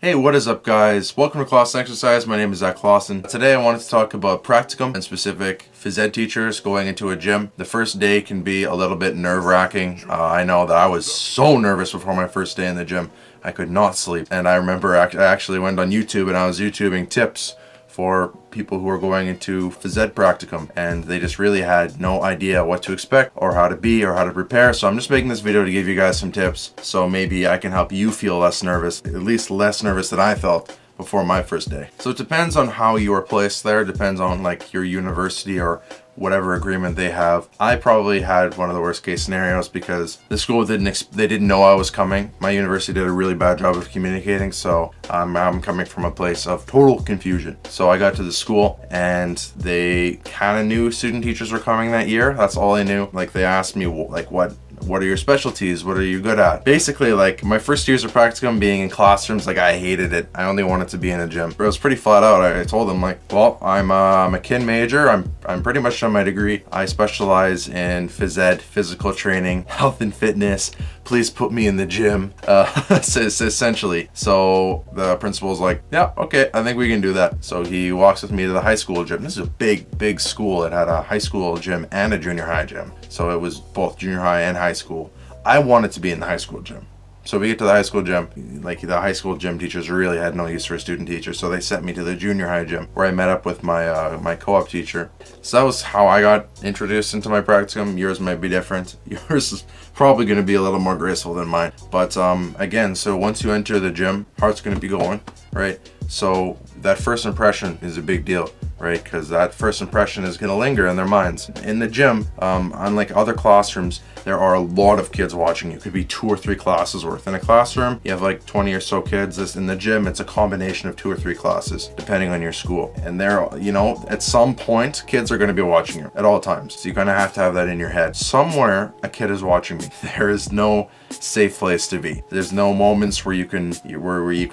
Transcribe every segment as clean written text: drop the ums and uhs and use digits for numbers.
Hey, what is up guys? Welcome to Klassen Exercise. My name is Klassen. Today I wanted to talk about practicum and specific phys ed teachers going into a gym. The first day can be a little bit nerve-wracking. I know that I was so nervous before my first day in the gym. I could not sleep. And I remember I actually went on YouTube and I was YouTubing tips for people who are going into phys ed practicum, and they just really had no idea what to expect or how to be or how to prepare. So I'm just making this video to give you guys some tips so maybe I can help you feel less nervous, at least less nervous than I felt before my first day. So it depends on how you are placed there, depends on like your university or whatever agreement they have. I probably had one of the worst case scenarios because the school didn't know I was coming. My university did a really bad job of communicating, so I'm coming from a place of total confusion. So I got to the school and they kind of knew student teachers were coming that year. That's all I knew. Like they asked me like what are your specialties? What are you good at? Basically, like my first years of practicum being in classrooms, like I hated it. I only wanted to be in a gym. But it was pretty flat out. I told them like, well, I'm a kin major. I'm pretty much done my degree. I specialize in phys ed, physical training, health and fitness. Please put me in the gym, essentially. So the principal's like, yeah, okay, I think we can do that. So he walks with me to the high school gym. This is a big school. It had a high school gym and a junior high gym. So it was both junior high and high school. I wanted to be in the high school gym. So we get to the high school gym, like the high school gym teachers really had no use for a student teacher, so they sent me to the junior high gym where I met up with my my co-op teacher. So that was how I got introduced into my practicum. Yours might be different. Yours is probably going to be a little more graceful than mine. But again, so once you enter the gym, heart's going to be going, right? So that first impression is a big deal, right? Because that first impression is going to linger in their minds. In the gym, unlike other classrooms, there are a lot of kids watching you. It could be 2 or 3 classes worth. In a classroom, you have like 20 or so kids. In the gym, it's a combination of 2 or 3 classes, depending on your school. And there, you know, at some point, kids are going to be watching you at all times. So you kind of have to have that in your head. Somewhere, a kid is watching me. There is no safe place to be. There's no moments where you can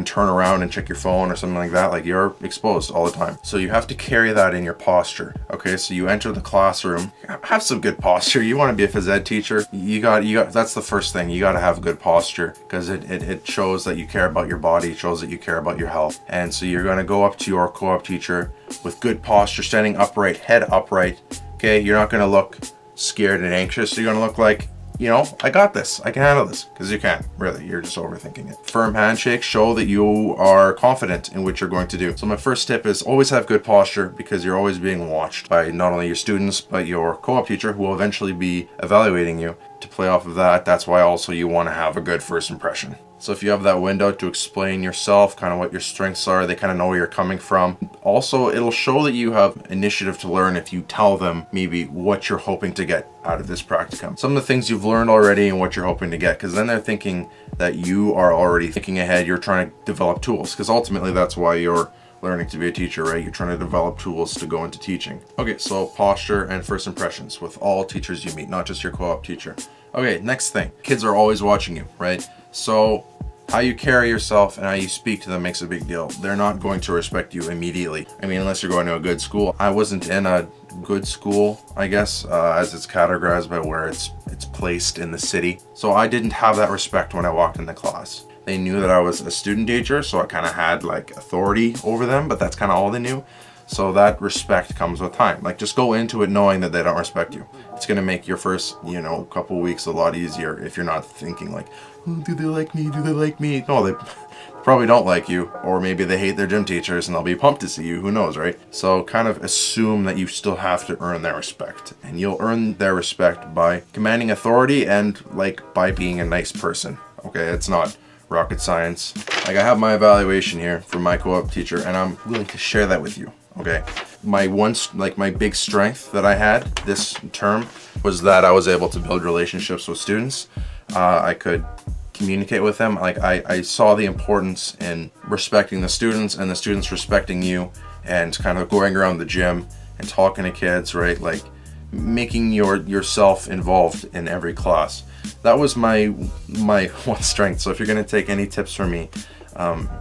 turn around and check your phone or something like that. Like you're exposed all the time. So you have to carry that in your posture. Okay, so you enter the classroom, have some good posture. You want to be a phys ed teacher. You got that's the first thing. You got to have good posture because it shows that you care about your body. It shows that you care about your health. And so you're going to go up to your co-op teacher with good posture, standing upright, head upright. Okay, you're not going to look scared and anxious. You're going to look like, you know, I got this. I can handle this. Because you can, really. You're just overthinking it. Firm handshake. Show that you are confident in what you're going to do. So my first tip is always have good posture because you're always being watched by not only your students, but your co-op teacher who will eventually be evaluating you. To play off of that, that's why also you want to have a good first impression. So if you have that window to explain yourself, kind of what your strengths are, they kind of know where you're coming from. Also, it'll show that you have initiative to learn if you tell them maybe what you're hoping to get out of this practicum. Some of the things you've learned already and what you're hoping to get, because then they're thinking that you are already thinking ahead, you're trying to develop tools, because ultimately that's why you're learning to be a teacher, right? You're trying to develop tools to go into teaching. Okay, so posture and first impressions with all teachers you meet, not just your co-op teacher. Okay, next thing. Kids are always watching you, right? So how you carry yourself and how you speak to them makes a big deal. They're not going to respect you immediately. I mean, unless you're going to a good school. I wasn't in a good school, I guess, as it's categorized by where it's placed in the city. So I didn't have that respect when I walked in the class. They knew that I was a student teacher, so I kind of had like authority over them, but that's kind of all they knew. So that respect comes with time. Like just go into it knowing that they don't respect you. It's going to make your first, couple weeks a lot easier if you're not thinking like, oh, do they like me? Do they like me? No, they probably don't like you, or maybe they hate their gym teachers and they'll be pumped to see you. Who knows, right? So kind of assume that you still have to earn their respect, and you'll earn their respect by commanding authority and like by being a nice person. Okay, it's not rocket science. Like I have my evaluation here from my co-op teacher, and I'm willing to share that with you. Okay, my big strength that I had this term was that I was able to build relationships with students. I could communicate with them. Like I saw the importance in respecting the students and the students respecting you, and kind of going around the gym and talking to kids, right? Like making yourself involved in every class. That was my one strength. So if you're going to take any tips from me,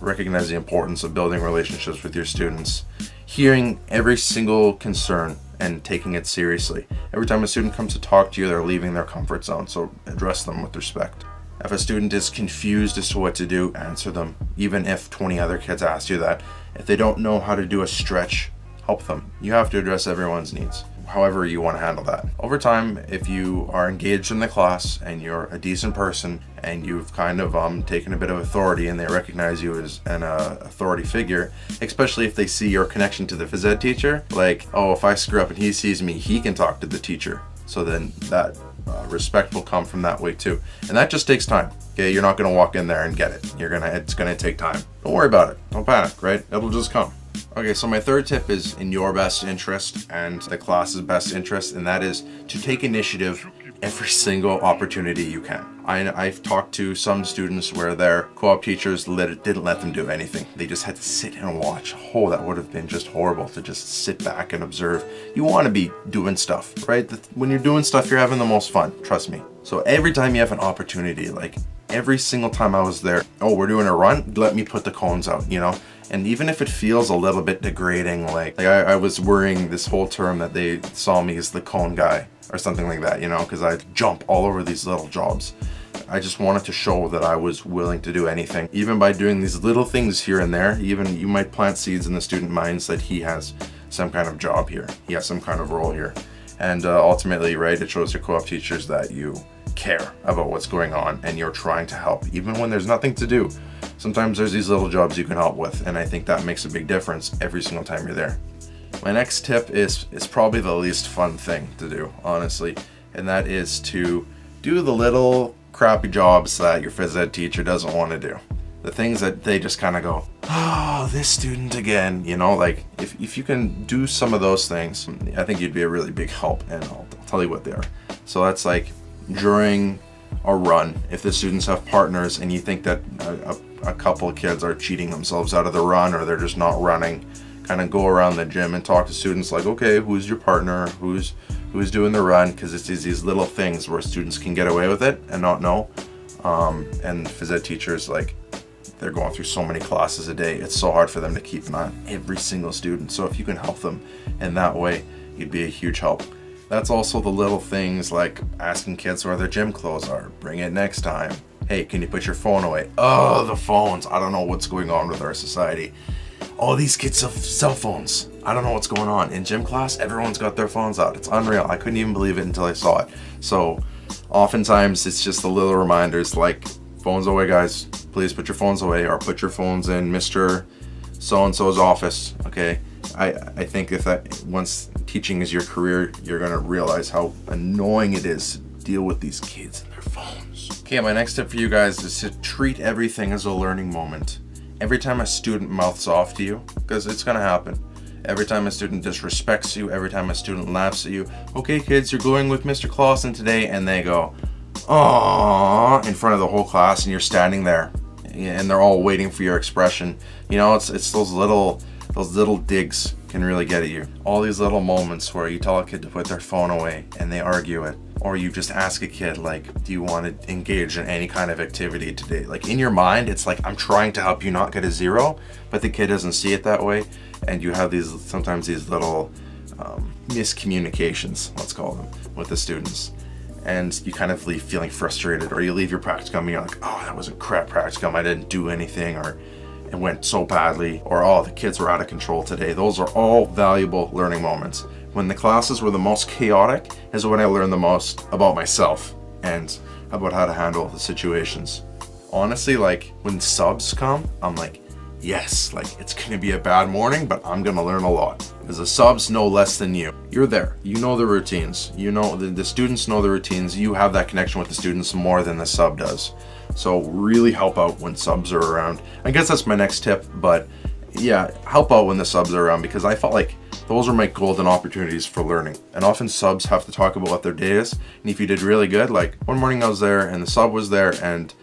recognize the importance of building relationships with your students, hearing every single concern and taking it seriously. Every time a student comes to talk to you, they're leaving their comfort zone, so address them with respect. If a student is confused as to what to do, answer them. Even if 20 other kids ask you that. If they don't know how to do a stretch, help them. You have to address everyone's needs, however you want to handle that. Over time, if you are engaged in the class and you're a decent person and you've kind of taken a bit of authority and they recognize you as an authority figure, especially if they see your connection to the phys ed teacher, like, oh, if I screw up and he sees me, he can talk to the teacher. So then that respect will come from that way too. And that just takes time. Okay, you're not gonna walk in there and get it. It's gonna take time. Don't worry about it. Don't panic, right? It'll just come. Okay, so my third tip is in your best interest and the class's best interest, and that is to take initiative every single opportunity you can. I've talked to some students where their co-op teachers didn't let them do anything. They just had to sit and watch. Oh, that would have been just horrible to just sit back and observe. You want to be doing stuff, right? When you're doing stuff, you're having the most fun, trust me. So every time you have an opportunity, like every single time I was there, oh, we're doing a run, let me put the cones out, you know? And even if it feels a little bit degrading, like I was worrying this whole term that they saw me as the cone guy or something like that, you know, because I jump all over these little jobs. I just wanted to show that I was willing to do anything. Even by doing these little things here and there, even you might plant seeds in the student minds that he has some kind of job here. He has some kind of role here. And ultimately, right, it shows your co-op teachers that you care about what's going on and you're trying to help, even when there's nothing to do. Sometimes there's these little jobs you can help with, and I think that makes a big difference every single time you're there. My next tip is probably the least fun thing to do, honestly, and that is to do the little crappy jobs that your phys ed teacher doesn't want to do. The things that they just kind of go, oh, this student again, you know, like if you can do some of those things, I think you'd be a really big help, and I'll tell you what they are. So that's like during a run, if the students have partners and you think that a couple of kids are cheating themselves out of the run or they're just not running, kind of go around the gym and talk to students like, okay, who's your partner, who's doing the run, because it's these little things where students can get away with it and not know. And phys ed teachers, like, they're going through so many classes a day, it's so hard for them to keep an eye on every single student. So if you can help them in that way, you'd be a huge help. That's also the little things like asking kids where their gym clothes are. Bring it next time. Hey, can you put your phone away? Oh, the phones. I don't know what's going on with our society. All these kids have cell phones. I don't know what's going on. In gym class, everyone's got their phones out. It's unreal. I couldn't even believe it until I saw it. So oftentimes it's just the little reminders like, phones away, guys. Please put your phones away, or put your phones in Mr. So-and-so's office, okay? I think if that, once teaching is your career, you're gonna realize how annoying it is to deal with these kids and their phones. Okay, my next tip for you guys is to treat everything as a learning moment. Every time a student mouths off to you, because it's gonna happen. Every time a student disrespects you, every time a student laughs at you, okay kids, you're going with Mr. Klassen today, and they go, aww, in front of the whole class, and you're standing there, and they're all waiting for your expression. You know, it's those little digs can really get at you. All these little moments where you tell a kid to put their phone away and they argue it, or you just ask a kid like, do you want to engage in any kind of activity today? Like in your mind, it's like, I'm trying to help you not get a 0, but the kid doesn't see it that way, and you have sometimes these little miscommunications, let's call them, with the students. And you kind of leave feeling frustrated, or you leave your practicum and you're like, oh, that was a crap practicum, I didn't do anything, or it went so badly, or oh, the kids were out of control today. Those are all valuable learning moments. When the classes were the most chaotic is when I learned the most about myself and about how to handle the situations. Honestly, like when subs come, I'm like, yes, like it's gonna be a bad morning, but I'm gonna learn a lot. Because the subs know less than you. You're there, you know the routines, you know the students know the routines, you have that connection with the students more than the sub does. So really help out when subs are around. I guess that's my next tip, but yeah, help out when the subs are around, because I felt like those are my golden opportunities for learning. And often subs have to talk about what their day is, and if you did really good, like one morning I was there and the sub was there and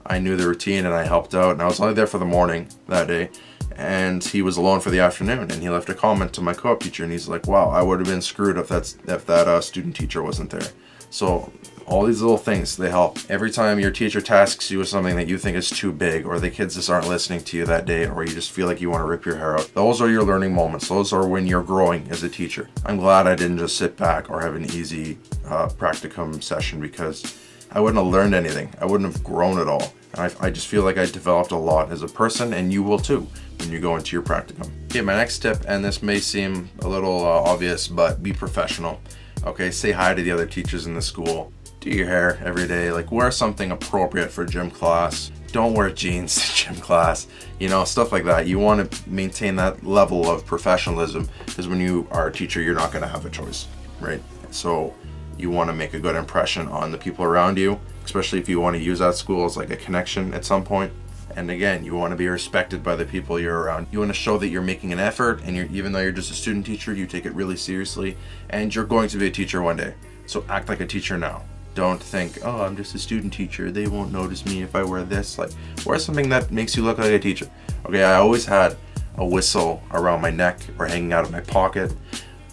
I knew the routine and I helped out, and I was only there for the morning that day, and he was alone for the afternoon, and he left a comment to my co-op teacher and he's like, wow, I would have been screwed if that student teacher wasn't there. So all these little things, they help. Every time your teacher tasks you with something that you think is too big, or the kids just aren't listening to you that day, or you just feel like you want to rip your hair out, those are your learning moments. Those are when you're growing as a teacher. I'm glad I didn't just sit back or have an easy practicum session, because I wouldn't have learned anything. I wouldn't have grown at all. And I just feel like I developed a lot as a person, and you will too when you go into your practicum. Okay, my next tip, and this may seem a little obvious, but be professional. Okay, say hi to the other teachers in the school. Do your hair every day. Like, wear something appropriate for gym class. Don't wear jeans to gym class. You know, stuff like that. You want to maintain that level of professionalism, because when you are a teacher, you're not going to have a choice, right? So you want to make a good impression on the people around you, especially if you want to use that school as like a connection at some point. And again, you want to be respected by the people you're around. You want to show that you're making an effort, and even though you're just a student teacher, you take it really seriously, and you're going to be a teacher one day. So act like a teacher now. Don't think, oh, I'm just a student teacher, they won't notice me if I wear this. Like, wear something that makes you look like a teacher. Okay, I always had a whistle around my neck or hanging out of my pocket.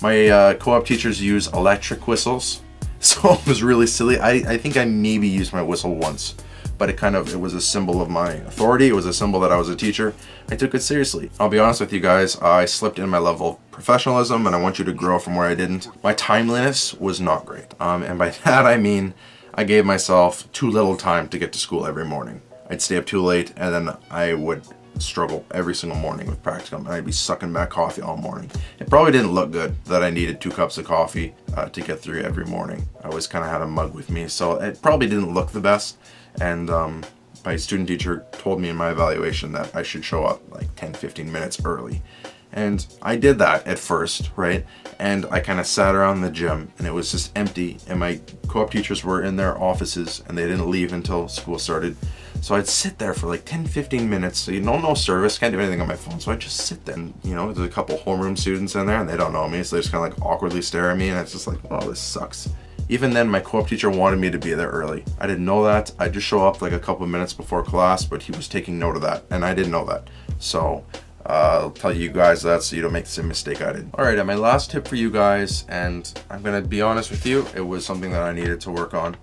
My co-op teachers use electric whistles, so it was really silly. I think I maybe used my whistle once, but it was a symbol of my authority. It was a symbol that I was a teacher. I took it seriously. I'll be honest with you guys, I slipped in my level of professionalism, and I want you to grow from where I didn't. My timeliness was not great. And by that I mean, I gave myself too little time to get to school every morning. I'd stay up too late, and then I would struggle every single morning with practicum, and I'd be sucking back coffee all morning. It probably didn't look good that I needed 2 cups of coffee to get through every morning. I always kind of had a mug with me, so it probably didn't look the best. And my student teacher told me in my evaluation that I should show up like 10-15 minutes early. And I did that at first, right? And I kind of sat around the gym, and it was just empty, and my co-op teachers were in their offices, and they didn't leave until school started. So I'd sit there for like 10-15 minutes. So, you know, no service, can't do anything on my phone. So I just sit there, and you know, there's a couple homeroom students in there, and they don't know me, so they just kind of like awkwardly stare at me, and it's just like, oh, this sucks. Even then, my co-op teacher wanted me to be there early. I didn't know that. I just show up like a couple of minutes before class, but he was taking note of that, and I didn't know that. So I'll tell you guys that so you don't make the same mistake I did. All right, and my last tip for you guys, and I'm gonna be honest with you, it was something that I needed to work on.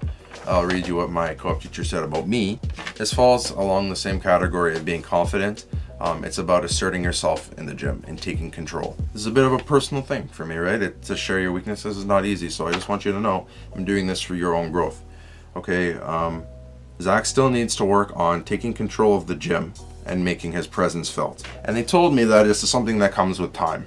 I'll read you what my co-op teacher said about me. This falls along the same category of being confident. It's about asserting yourself in the gym and taking control. This is a bit of a personal thing for me, right? To share your weaknesses is not easy, so I just want you to know I'm doing this for your own growth. Okay, Zach still needs to work on taking control of the gym and making his presence felt. And they told me that this is something that comes with time.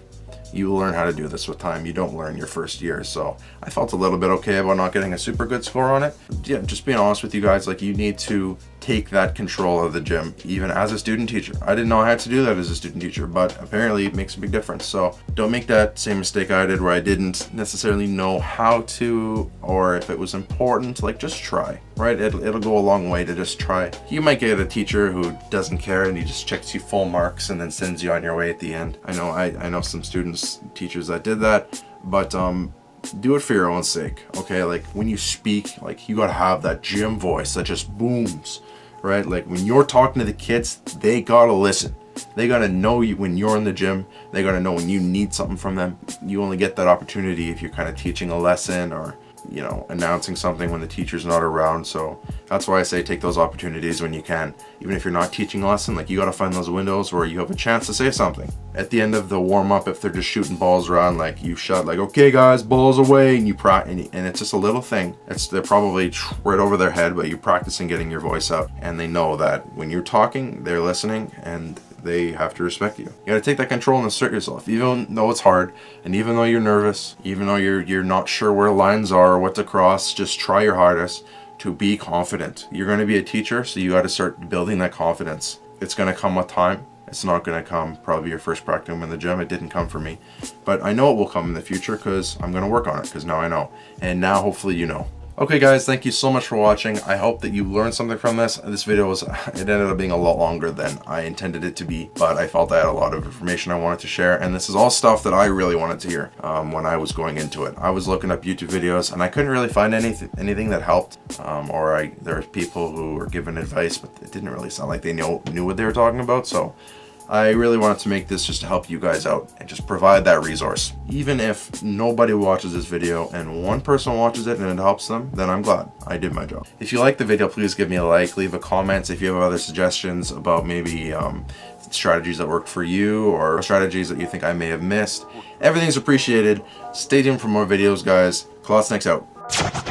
You learn how to do this with time. You don't learn your first year. So I felt a little bit okay about not getting a super good score on it. Yeah, just being honest with you guys, like, you need to take that control of the gym, even as a student teacher. I didn't know I had to do that as a student teacher, but apparently it makes a big difference. So don't make that same mistake I did, where I didn't necessarily know how to, or if it was important. Like, just try, right? It'll go a long way to just try. You might get a teacher who doesn't care, and he just checks you full marks and then sends you on your way at the end. I know some teachers that did that, but do it for your own sake. Okay, like, when you speak, like, you gotta have that gym voice that just booms, right? Like, when you're talking to the kids, they gotta listen. They gotta know you when you're in the gym. They gotta know when you need something from them. You only get that opportunity if you're kind of teaching a lesson, or, you know, announcing something when the teacher's not around. So that's why I say take those opportunities when you can. Even if you're not teaching a lesson, like, you gotta find those windows where you have a chance to say something. At the end of the warm-up, if they're just shooting balls around, like, you shout like, okay guys, balls away, and you and it's just a little thing. They're probably right over their head, but you're practicing getting your voice out, and they know that when you're talking, they're listening, and they have to respect you. You gotta take that control and assert yourself, even though it's hard, and even though you're nervous, even though you're not sure where lines are or what to cross. Just try your hardest to be confident. You're gonna be a teacher, so you gotta start building that confidence. It's gonna come with time. It's not gonna come probably your first practicum in the gym. It didn't come for me, but I know it will come in the future, because I'm gonna work on it, because now I know, and now hopefully you know. Okay guys, thank you so much for watching. I hope that you learned something from this. This video it ended up being a lot longer than I intended it to be, but I felt I had a lot of information I wanted to share, and this is all stuff that I really wanted to hear when I was going into it. I was looking up YouTube videos, and I couldn't really find anything that helped, there were people who were giving advice, but it didn't really sound like they knew what they were talking about. So I really wanted to make this just to help you guys out and just provide that resource. Even if nobody watches this video and one person watches it and it helps them, then I'm glad I did my job. If you like the video, please give me a like, leave a comment if you have other suggestions about maybe strategies that worked for you, or strategies that you think I may have missed. Everything's appreciated. Stay tuned for more videos, guys. Klassen out.